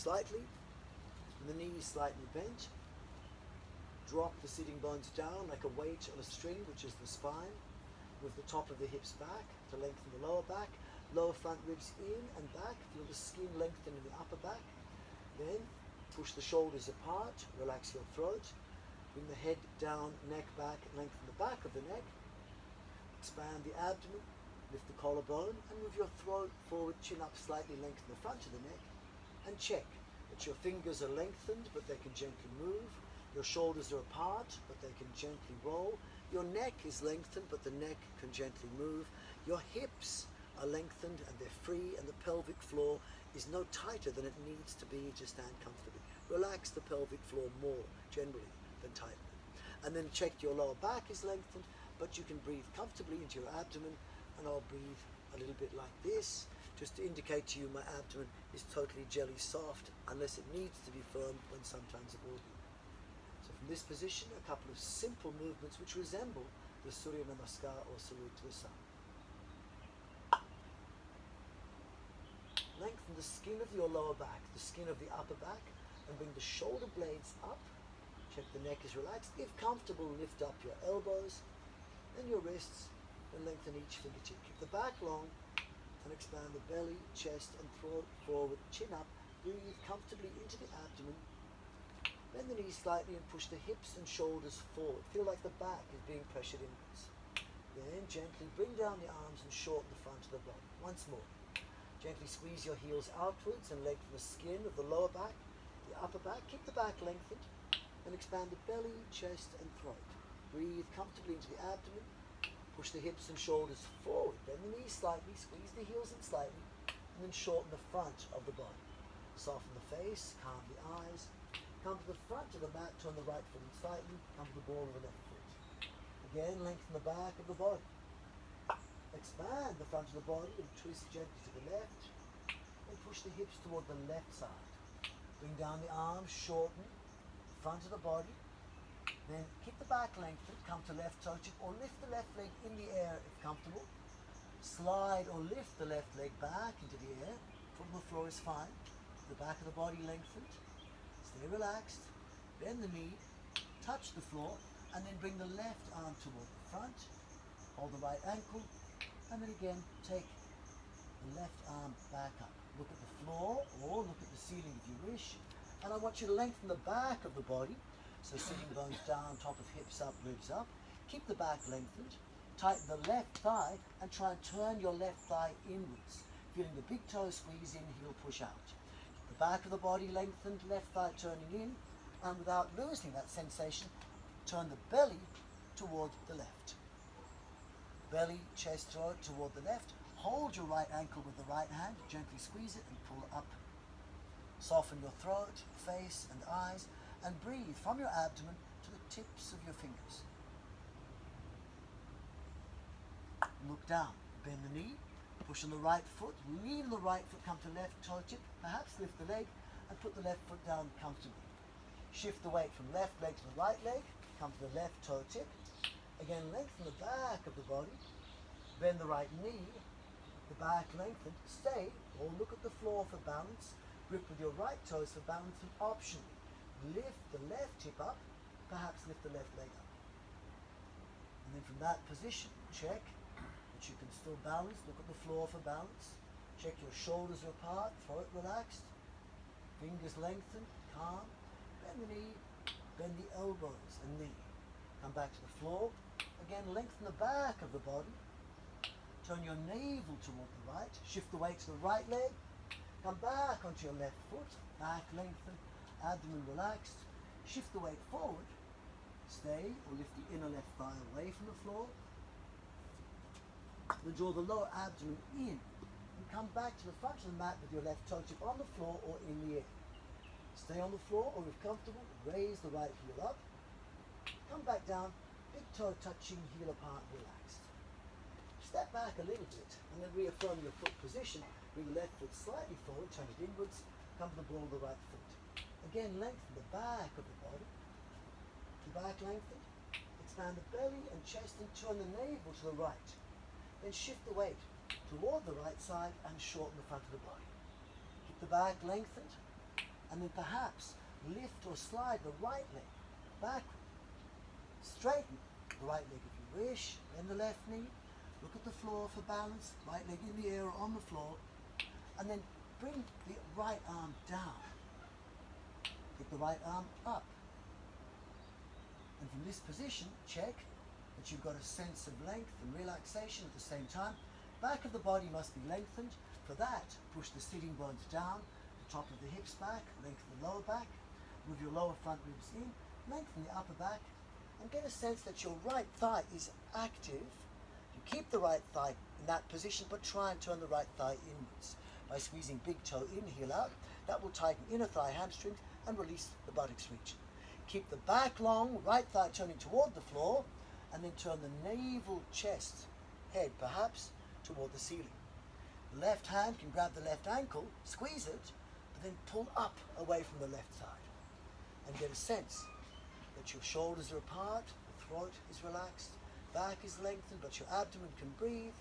slightly, and the knees slightly bent. Drop the sitting bones down like a weight on a string, which is the spine. Move the top of the hips back to lengthen the lower back. Lower front ribs in and back. Feel the skin lengthen in the upper back. Then push the shoulders apart. Relax your throat. Bring the head down, neck back. Lengthen the back of the neck. Expand the abdomen. Lift the collarbone and move your throat forward, chin up slightly. Lengthen the front of the neck. And check that your fingers are lengthened, but they can gently move. Your shoulders are apart, but they can gently roll. Your neck is lengthened, but the neck can gently move. Your hips are lengthened and they're free, and the pelvic floor is no tighter than it needs to be to stand comfortably. Relax the pelvic floor more, generally, than tighten it. And then check your lower back is lengthened, but you can breathe comfortably into your abdomen, and I'll breathe a little bit like this, just to indicate to you my abdomen is totally jelly soft, unless it needs to be firm, when sometimes it will be. So from this position, a couple of simple movements which resemble the Surya Namaskar or salute to the sun. Lengthen the skin of your lower back, the skin of the upper back, and bring the shoulder blades up. Check the neck is relaxed. If comfortable, lift up your elbows, then your wrists, and lengthen each fingertip. Keep the back long, and expand the belly, chest, and throat forward, chin up. Breathe comfortably into the abdomen. Bend the knees slightly and push the hips and shoulders forward. Feel like the back is being pressured inwards. Then gently bring down the arms and shorten the front of the body. Once more. Gently squeeze your heels outwards and lengthen the skin of the lower back, the upper back. Keep the back lengthened and expand the belly, chest, and throat. Breathe comfortably into the abdomen. Push the hips and shoulders forward. Bend the knees slightly, squeeze the heels in slightly, and then shorten the front of the body. Soften the face, calm the eyes. Come to the front of the mat, turn the right foot in slightly, come to the ball of the left foot. Again, lengthen the back of the body. Expand the front of the body and twist gently to the left, and push the hips toward the left side. Bring down the arms, shorten the front of the body, then keep the back lengthened, come to left toe tip, or lift the left leg in the air if comfortable. Slide or lift the left leg back into the air. Foot on the floor is fine. The back of the body lengthened. Stay relaxed. Bend the knee, touch the floor, and then bring the left arm toward the front. Hold the right ankle. And then again, take the left arm back up. Look at the floor or look at the ceiling if you wish. And I want you to lengthen the back of the body. So sitting bones down, top of hips up, ribs up. Keep the back lengthened. Tighten the left thigh and try and turn your left thigh inwards. Feeling the big toe squeeze in, heel push out. The back of the body lengthened, left thigh turning in. And without losing that sensation, turn the belly toward the left. Belly, chest, throat toward the left. Hold your right ankle with the right hand. Gently squeeze it and pull up. Soften your throat, face, and eyes. And breathe from your abdomen to the tips of your fingers. Look down. Bend the knee. Push on the right foot. Lean the right foot. Come to left toe tip. Perhaps lift the leg and put the left foot down comfortably. Shift the weight from left leg to the right leg. Come to the left toe tip. Again, lengthen the back of the body. Bend the right knee. The back lengthened. Stay or look at the floor for balance. Grip with your right toes for balance, and optionally lift the left hip up. Perhaps lift the left leg up. And then from that position, check that you can still balance. Look at the floor for balance. Check your shoulders are apart, throat relaxed. Fingers lengthened, calm. Bend the knee, bend the elbows and knee. Come back to the floor. Again, lengthen the back of the body. Turn your navel toward the right. Shift the weight to the right leg. Come back onto your left foot. Back lengthen. Abdomen relaxed. Shift the weight forward. Stay or lift the inner left thigh away from the floor. Then draw the lower abdomen in. And come back to the front of the mat with your left toe tip on the floor or in the air. Stay on the floor, or if comfortable, raise the right heel up. Come back down, big toe touching, heel apart, relaxed. Step back a little bit and then reaffirm your foot position. Bring the left foot slightly forward, turn it inwards, come to the ball of the right foot. Again, lengthen the back of the body. The back lengthened. Expand the belly and chest and turn the navel to the right. Then shift the weight toward the right side and shorten the front of the body. Keep the back lengthened. and then perhaps lift or slide the right leg backward. Straighten the right leg if you wish, bend the left knee, look at the floor for balance, right leg in the air or on the floor, and then bring the right arm down. Pick the right arm up. And from this position, check that you've got a sense of length and relaxation at the same time. Back of the body must be lengthened. For that, push the sitting bones down, the top of the hips back, lengthen the lower back, move your lower front ribs in, lengthen the upper back, and get a sense that your right thigh is active. You keep the right thigh in that position, but try and turn the right thigh inwards by squeezing big toe in, heel out. That will tighten inner thigh hamstrings and release the buttocks region. Keep the back long, right thigh turning toward the floor, and then turn the navel, chest, head perhaps toward the ceiling. The left hand can grab the left ankle, squeeze it, but then pull up away from the left side and get a sense that your shoulders are apart, the throat is relaxed, back is lengthened, but your abdomen can breathe,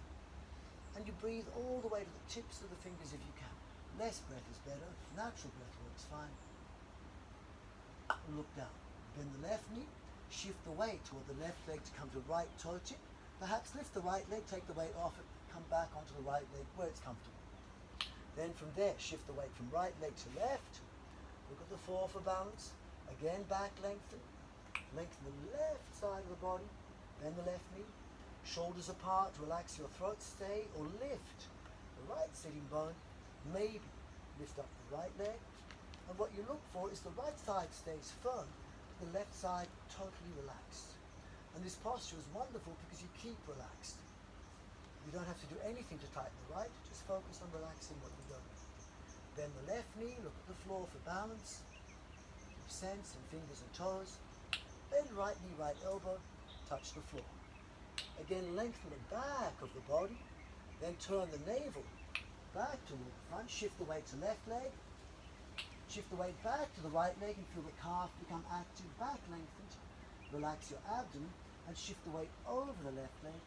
and you breathe all the way to the tips of the fingers if you can. Less breath is better, natural breath works fine. Look down, bend the left knee, shift the weight toward the left leg to come to right toe tip, perhaps lift the right leg, take the weight off it, come back onto the right leg where it's comfortable. Then from there, shift the weight from right leg to left, look at the floor for balance, again back lengthen the left side of the body, bend the left knee, shoulders apart, relax your throat, stay or lift the right sitting bone, maybe lift up the right leg, and what you look for is the right side stays firm, the left side totally relaxed. And this posture is wonderful because you keep relaxed. You don't have to do anything to tighten the right, just focus on relaxing what you're doing. Bend the left knee, look at the floor for balance, keep sense in fingers and toes, bend right knee, right elbow, touch the floor. Again, lengthen the back of the body, then turn the navel back toward the front, shift the weight to left leg, shift the weight back to the right leg and feel the calf become active, back lengthened. Relax your abdomen and shift the weight over the left leg.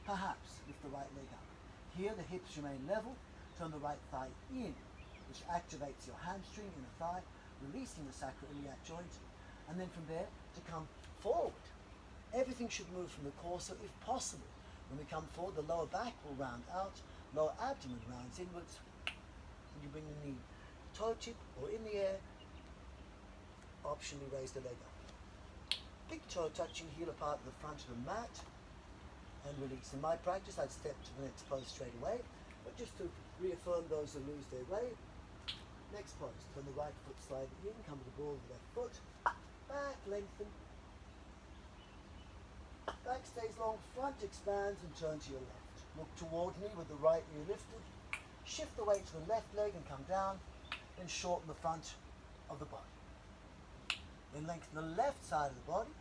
Perhaps lift the right leg up. Here the hips remain level. Turn the right thigh in, which activates your hamstring, inner thigh, releasing the sacroiliac joint. And then from there to come forward. Everything should move from the torso if possible. When we come forward, the lower back will round out, lower abdomen rounds inwards, and you bring the knee toe tip or in the air, optionally raise the leg up. Big toe touching heel apart at the front of the mat and release. In my practice, I'd step to the next pose straight away, but just to reaffirm those who lose their way. Next pose, turn the right foot slide in, come to the ball of the left foot, back lengthen, back stays long, front expands and turn to your left. Look toward me with the right knee lifted, shift the weight to the left leg and come down, then shorten the front of the body. Then lengthen the left side of the body.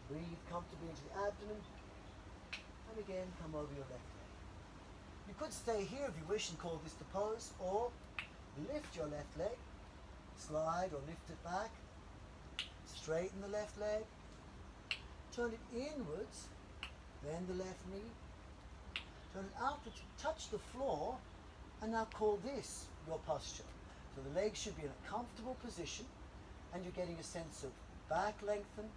Breathe comfortably into the abdomen. And again, come over your left leg. You could stay here if you wish and call this the pose, or lift your left leg, slide or lift it back, straighten the left leg, turn it inwards, bend the left knee, turn it outwards, touch the floor, and now call this your posture. So the legs should be in a comfortable position and you're getting a sense of back lengthen,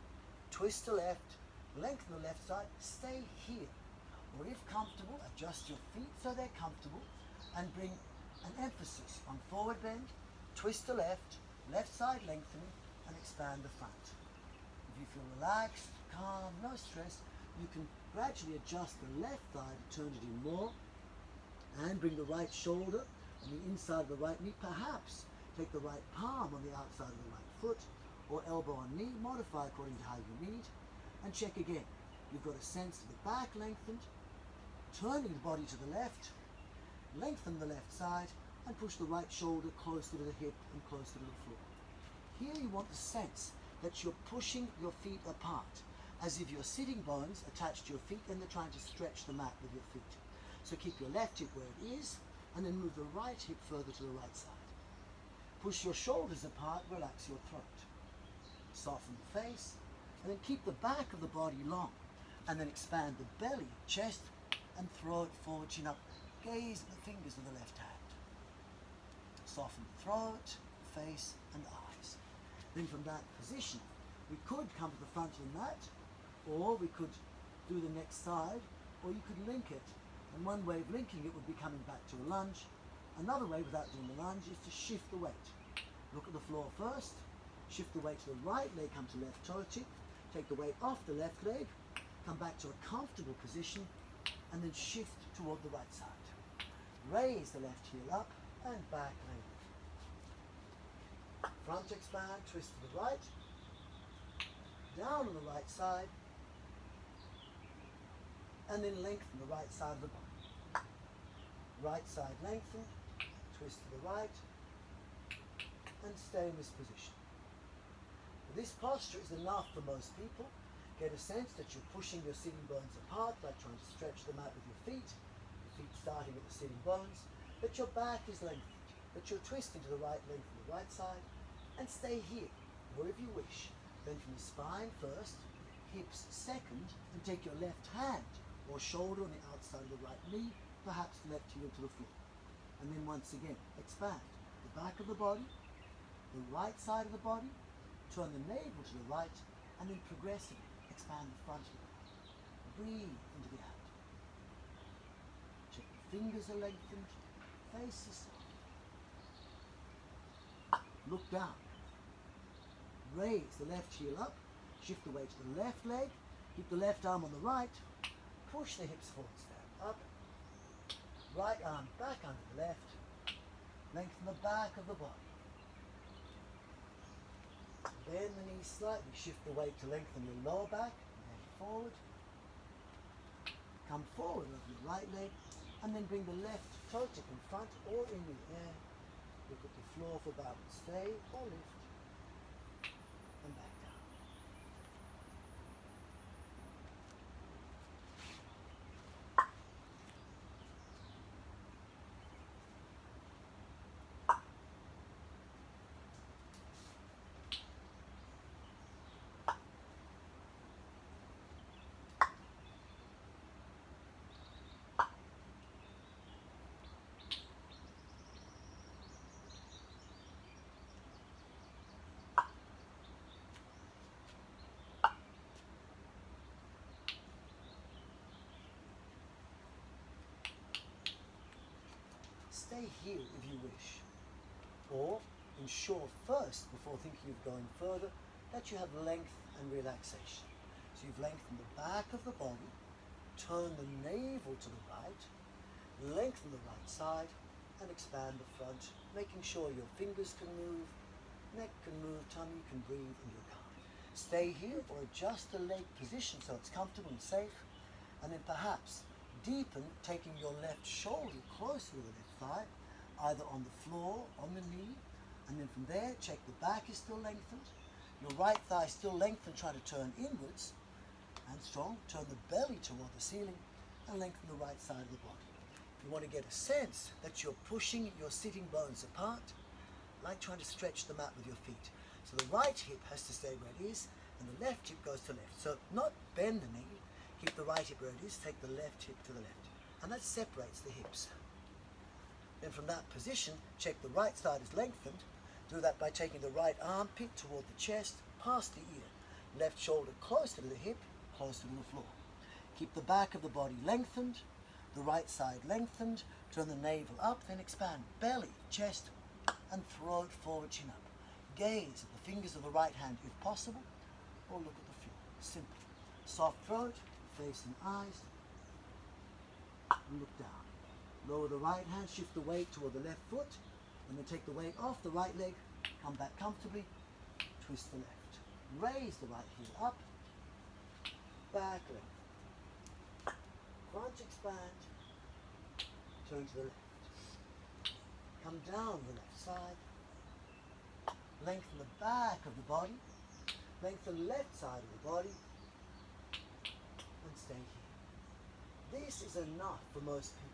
twist to left, lengthen the left side, stay here. Or if comfortable, adjust your feet so they're comfortable and bring an emphasis on forward bend, twist to left, left side lengthening and expand the front. If you feel relaxed, calm, no stress, you can gradually adjust the left thigh to turn it in more and bring the right shoulder on the inside of the right knee. Perhaps take the right palm on the outside of the right foot or elbow on knee, modify according to how you need, and check again. You've got a sense of the back lengthened, turning the body to the left, lengthen the left side, and push the right shoulder closer to the hip and closer to the floor. Here you want the sense that you're pushing your feet apart, as if your sitting bones attached to your feet and they're trying to stretch the mat with your feet. So keep your left hip where it is, and then move the right hip further to the right side. Push your shoulders apart, relax your throat. Soften the face, and then keep the back of the body long, and then expand the belly, chest, and throat forward, chin up. Gaze at the fingers of the left hand. Soften the throat, face and eyes. Then from that position, we could come to the front of the mat, or we could do the next side, or you could link it. And one way of linking it would be coming back to a lunge. Another way, without doing the lunge, is to shift the weight. Look at the floor first, shift the weight to the right leg, come to left toe tip, take the weight off the left leg, come back to a comfortable position, and then shift toward the right side. Raise the left heel up and back length. Front expand, twist to the right, down on the right side, and then lengthen the right side of the body. Right side lengthen, twist to the right, and stay in this position. This posture is enough for most people. Get a sense that you're pushing your sitting bones apart, like trying to stretch them out with your feet starting at the sitting bones, that your back is lengthened, that you're twisting to the right leg from the right side, and stay here, or if you wish, bend from the spine first, hips second, and take your left hand or shoulder on the outside of the right knee, perhaps left heel to the floor. And then once again, expand the back of the body, the right side of the body, turn the navel to the right, and then progressively expand the front of the body. Breathe into the abdomen. Check the fingers are lengthened, face is soft. Look down. Raise the left heel up, shift the weight to the left leg, keep the left arm on the right, push the hips forward, stand up, right arm back under the left, lengthen the back of the body. Bend the knees slightly, shift the weight to lengthen your lower back, and forward. Come forward with your right leg, and then bring the left toe tip in front or in the air. Look at the floor for balance. Stay or lift, and back down. Stay here if you wish, or ensure first, before thinking of going further, that you have length and relaxation. So you've lengthened the back of the body, turn the navel to the right, lengthen the right side, and expand the front, making sure your fingers can move, neck can move, tummy can breathe, and you're calm. Stay here or adjust the leg position so it's comfortable and safe, and then perhaps deepen, taking your left shoulder closer to the left thigh, either on the floor, on the knee, and then from there, check the back is still lengthened, your right thigh still lengthened, trying to turn inwards, and strong, turn the belly toward the ceiling, and lengthen the right side of the body. You want to get a sense that you're pushing your sitting bones apart, like trying to stretch them out with your feet. So the right hip has to stay where it is, and the left hip goes to left. So not bend the knee, keep the right hip where it is, take the left hip to the left. And that separates the hips. Then from that position, check the right side is lengthened. Do that by taking the right armpit toward the chest, past the ear. Left shoulder closer to the hip, closer to the floor. Keep the back of the body lengthened, the right side lengthened, turn the navel up, then expand belly, chest, and throat forward, chin up. Gaze at the fingers of the right hand if possible, or look at the floor. Simple. Soft throat, face and eyes, and look down. Lower the right hand, shift the weight toward the left foot, and then take the weight off the right leg, come back comfortably, twist the left. Raise the right heel up, back leg. Front expand, turn to the left. Come down the left side, lengthen the back of the body, lengthen the left side of the body, and stay here. This is enough for most people.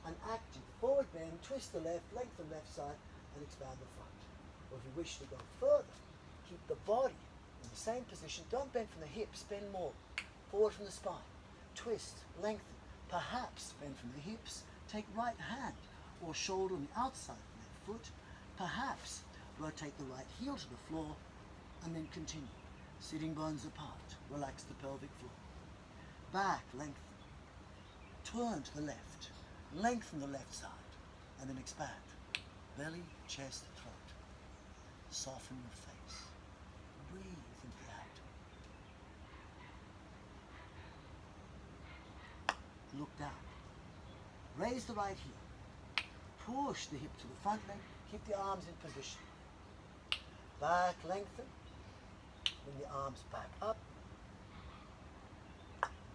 An active forward bend, twist the left, lengthen left side, and expand the front. Or if you wish to go further, keep the body in the same position. Don't bend from the hips, bend more. Forward from the spine. Twist, lengthen, perhaps bend from the hips. Take right hand or shoulder on the outside of the left foot. Perhaps Rotate the right heel to the floor and then continue. Sitting bones apart. Relax the pelvic floor. Back, lengthen. Turn to the left. Lengthen the left side and then expand. Belly, chest, throat. Soften your face. Breathe into the abdomen. Look down. Raise the right heel. Push the hip to the front leg. Keep the arms in position. Back, lengthen. Bring the arms back up.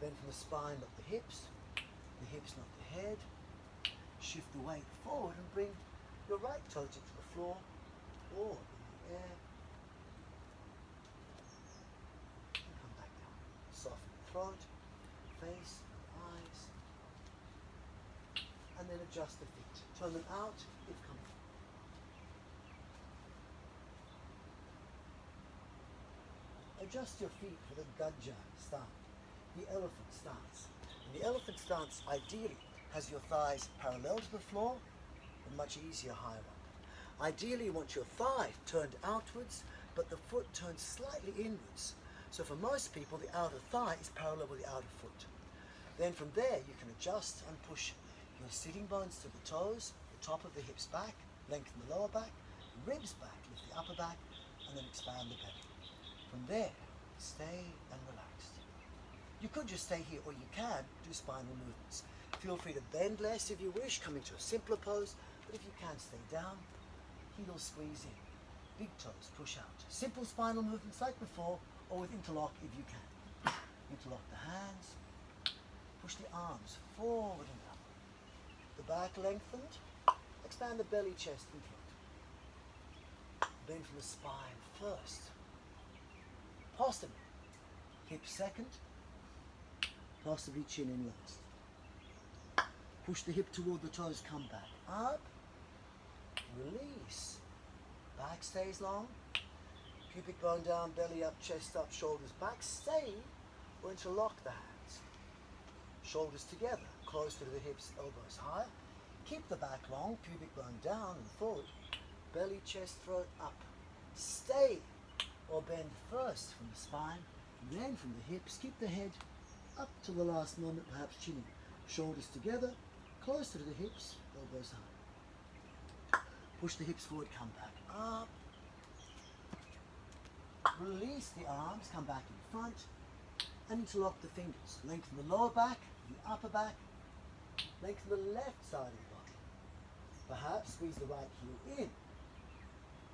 Bend from the spine, not the hips. The hips, not the head. Shift the weight forward and bring your right toes into the floor or in the air. And come back down. Soften the throat, face, eyes. And then adjust the feet. Turn them out if comfortable. Adjust your feet for the gajja stance, the elephant stance. And the elephant stance ideally has your thighs parallel to the floor and much easier higher up. Ideally you want your thigh turned outwards but the foot turned slightly inwards. So for most people the outer thigh is parallel with the outer foot. Then from there you can adjust and push your sitting bones to the toes, the top of the hips back, lengthen the lower back, ribs back, lift the upper back, and then expand the belly. From there, stay and relaxed. You could just stay here or you can do spinal movements. Feel free to bend less if you wish, come into a simpler pose, but if you can, stay down, heels squeeze in, big toes push out. Simple spinal movements like before or with interlock if you can. Interlock the hands, push the arms forward and up. The back lengthened, expand the belly, chest and throat. Bend from the spine first. Possibly hip second, possibly chin in last. Push the hip toward the toes, come back up, release. Back stays long, pubic bone down, belly up, chest up, shoulders back. Stay or interlock the hands. Shoulders together, closer to the hips, elbows higher. Keep the back long, pubic bone down and forward. Belly, chest, throat up. Stay or bend first from the spine, then from the hips. Keep the head up to the last moment, perhaps chinning. Shoulders together, closer to the hips, elbows high. Push the hips forward, come back up. Release the arms, come back in front, and interlock the fingers. Lengthen the lower back, the upper back, lengthen the left side of the body. Perhaps squeeze the right heel in.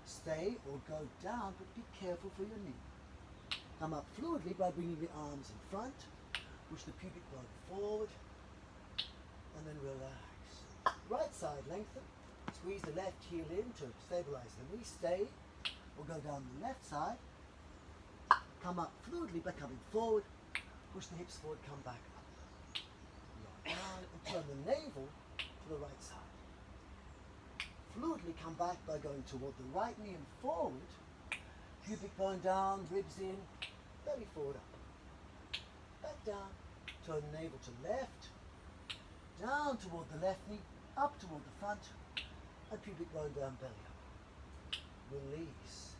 Stay or go down, but be careful for your knee. Come up fluidly by bringing the arms in front. Push the pubic bone forward, and then relax. Right side lengthen. Squeeze the left heel in to stabilize the knee. Stay or go down the left side. Come up fluidly by coming forward. Push the hips forward, come back up. Lie down and turn the navel to the right side. Fluidly come back by going toward the right knee and forward. Pubic bone down, ribs in, belly forward up. Back down, turn the navel to left, down toward the left knee, up toward the front, and pubic bone down, belly up. Release.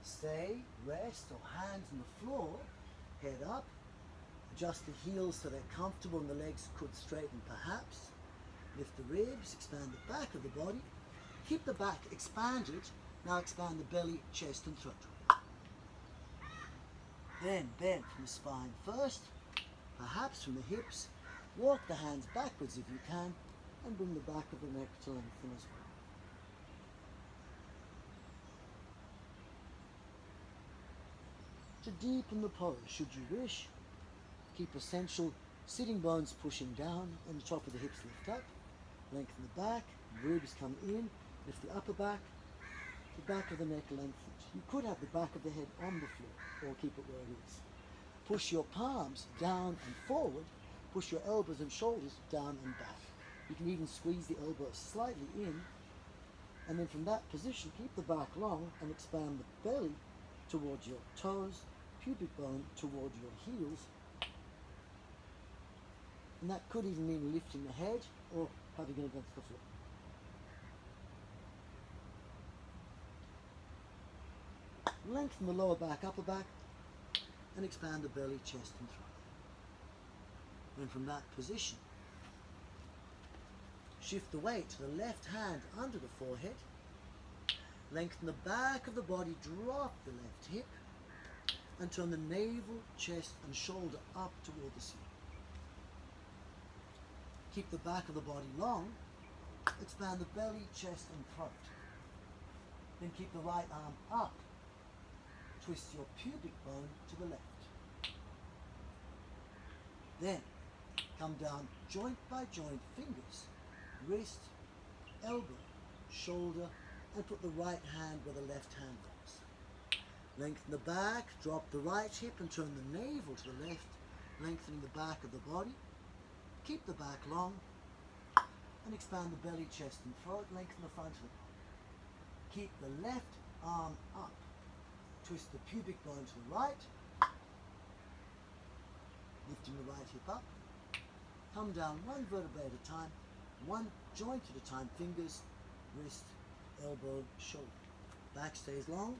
Stay, rest, or hands on the floor, head up. Adjust the heels so they're comfortable and the legs could straighten perhaps. Lift the ribs, expand the back of the body. Keep the back expanded. Now expand the belly, chest and throat. Then bend from the spine first, perhaps from the hips. Walk the hands backwards if you can, and bring the back of the neck to lengthen as well. To deepen the pose, should you wish, keep essential sitting bones pushing down and the top of the hips lift up. Lengthen the back, ribs come in, lift the upper back, the back of the neck lengthened. You could have the back of the head on the floor or keep it where it is. Push your palms down and forward, push your elbows and shoulders down and back. You can even squeeze the elbows slightly in, and then from that position keep the back long and expand the belly towards your toes, pubic bone toward your heels. And that could even mean lifting the head or having it against the floor. Lengthen the lower back, upper back, and expand the belly, chest and throat. And from that position, shift the weight to the left hand under the forehead, lengthen the back of the body, drop the left hip, and turn the navel, chest and shoulder up toward the ceiling. Keep the back of the body long, expand the belly, chest and throat. Then keep the right arm up, twist your pubic bone to the left. Then come down joint by joint, fingers, wrist, elbow, shoulder, and put the right hand where the left hand was. Lengthen the back, drop the right hip and turn the navel to the left, lengthening the back of the body. Keep the back long and expand the belly, chest and throat, lengthen the front of the body. Keep the left arm up, twist the pubic bone to the right, lifting the right hip up. Come down one vertebrae at a time, one joint at a time, fingers, wrist, elbow, shoulder. Back stays long.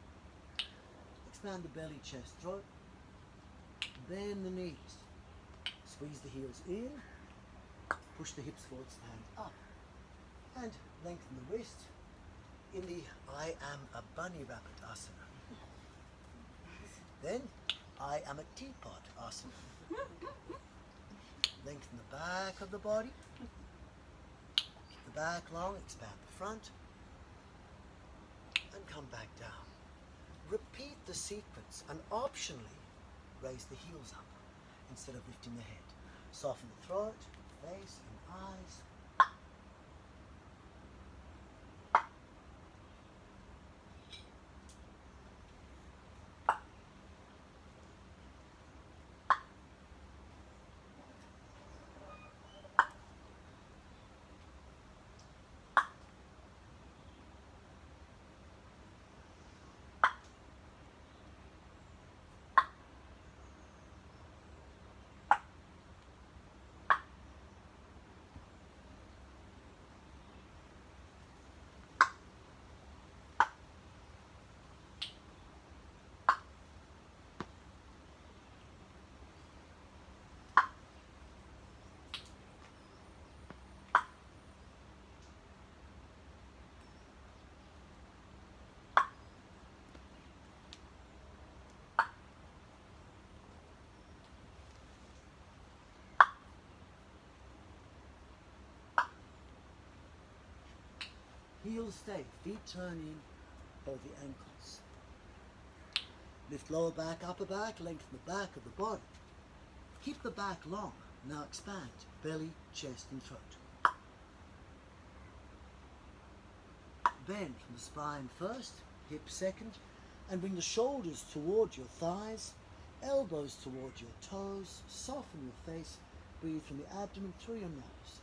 Expand the belly, chest, throat. Bend the knees. Squeeze the heels in. Push the hips forward, stand up. And lengthen the wrist in the I am a bunny rabbit asana. Then I am a teapot asana. Lengthen the back of the body. Keep the back long, expand the front. And come back down. Repeat the sequence and optionally raise the heels up instead of lifting the head. Soften the throat, face and eyes. Heels stay, feet turn in, hold the ankles. Lift lower back, upper back, lengthen the back of the body. Keep the back long, now expand, belly, chest and throat. Bend from the spine first, hip second, and bring the shoulders toward your thighs, elbows toward your toes, soften your face, breathe from the abdomen through your nose.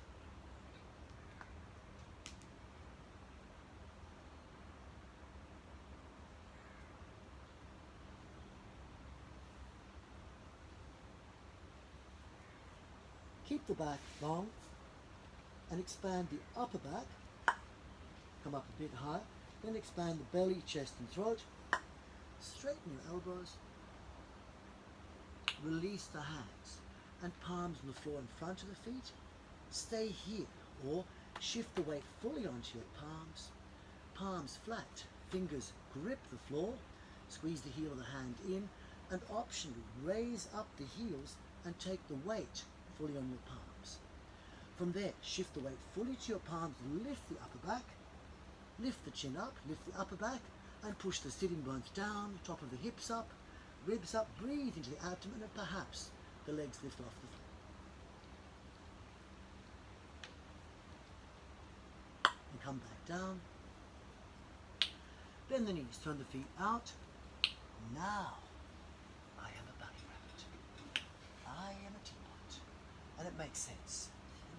Keep the back long and expand the upper back. Come up a bit higher. Then expand the belly, chest and throat. Straighten your elbows. Release the hands and palms on the floor in front of the feet. Stay here or shift the weight fully onto your palms. Palms flat, fingers grip the floor. Squeeze the heel of the hand in and optionally raise up the heels and take the weight fully on your palms. From there, shift the weight fully to your palms, lift the upper back, lift the chin up, lift the upper back, and push the sitting bones down, top of the hips up, ribs up, breathe into the abdomen, and perhaps the legs lift off the floor. And come back down. Bend the knees, turn the feet out. Now, I am a bunny rabbit. I am a teapot. And it makes sense.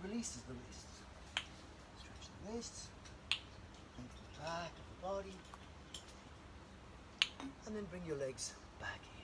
It releases the wrists. Stretch the wrists, lengthen the back of the body, and then bring your legs back in.